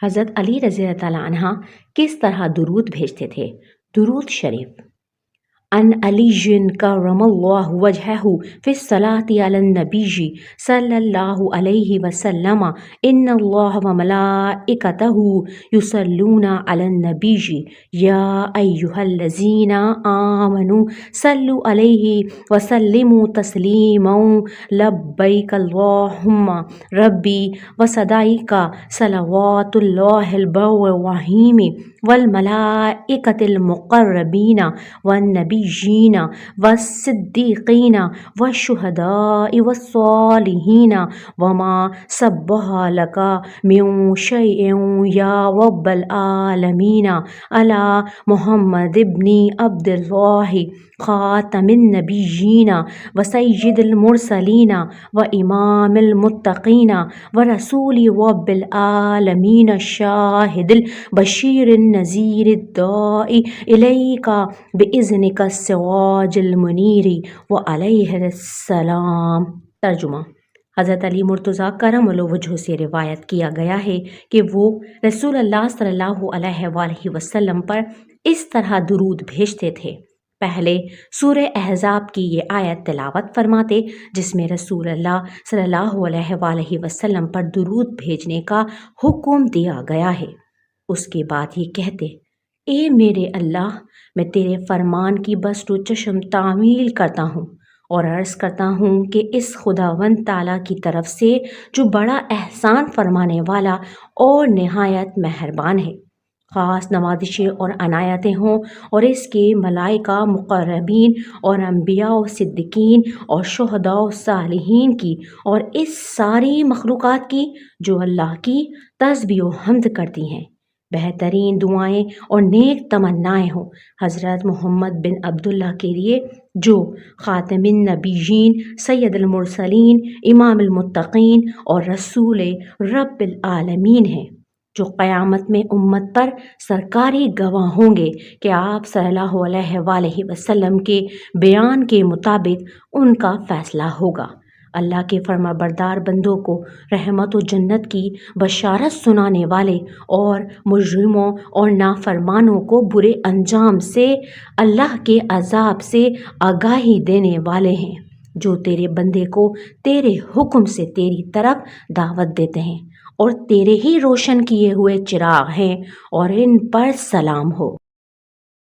حضرت علی رضی اللہ تعالیٰ عنہ کس طرح درود بھیجتے تھے؟ درود شریف: ان علی کرم اللہ وجہہ فی الصلاۃ علی النبی صلی اللہ علیہ وسلم ان اللہ وملائکتہ یصلون علی النبی یا ایہا الذین آمنوا صلوا علیہ وسلموا تسلیما لبیک اللہم ربی وصدائک صلوات اللہ البر الرحیم والملائکۃ المقربین والنبیین والصدیقین والشہداء والصالحین وما سبح لک من شیء یا رب العالمین علی محمد ابن عبد اللہ خاتم النبیین وسید المرسلین وامام المتقین ورسول رب العالمین الشاہد البشیر النذیر الداعی الیک بإذنک السراج المنیر وعلیہ السلام۔ ترجمہ: حضرت علی مرتضیٰ کرم اللہ وجہہ سے روایت کیا گیا ہے کہ وہ رسول اللہ صلی اللہ علیہ وآلہ وسلم پر اس طرح درود بھیجتے تھے۔ پہلے سورہ احزاب کی یہ آیت تلاوت فرماتے جس میں رسول اللہ صلی اللہ علیہ وآلہ وسلم پر درود بھیجنے کا حکم دیا گیا ہے۔ اس کے بعد یہ کہتے: اے میرے اللہ، میں تیرے فرمان کی بسط و چشم تعمیل کرتا ہوں اور عرض کرتا ہوں کہ اس خداوند تعالیٰ کی طرف سے جو بڑا احسان فرمانے والا اور نہایت مہربان ہے، خاص نوازشیں اور عنایتیں ہوں اور اس کے ملائکہ مقربین اور انبیاء و صدیقین اور شہداء و صالحین کی اور اس ساری مخلوقات کی جو اللہ کی تسبیح و حمد کرتی ہیں، بہترین دعائیں اور نیک تمنائیں ہوں حضرت محمد بن عبداللہ کے لیے جو خاتم النبیین، سید المرسلین، امام المتقین اور رسول رب العالمین ہیں، جو قیامت میں امت پر سرکاری گواہ ہوں گے کہ آپ صلی اللہ علیہ وآلہ وسلم کے بیان کے مطابق ان کا فیصلہ ہوگا۔ اللہ کے فرما بردار بندوں کو رحمت و جنت کی بشارت سنانے والے اور مجرموں اور نافرمانوں کو برے انجام سے، اللہ کے عذاب سے آگاہی دینے والے ہیں، جو تیرے بندے کو تیرے حکم سے تیری طرف دعوت دیتے ہیں اور تیرے ہی روشن کیے ہوئے چراغ ہیں، اور ان پر سلام ہو۔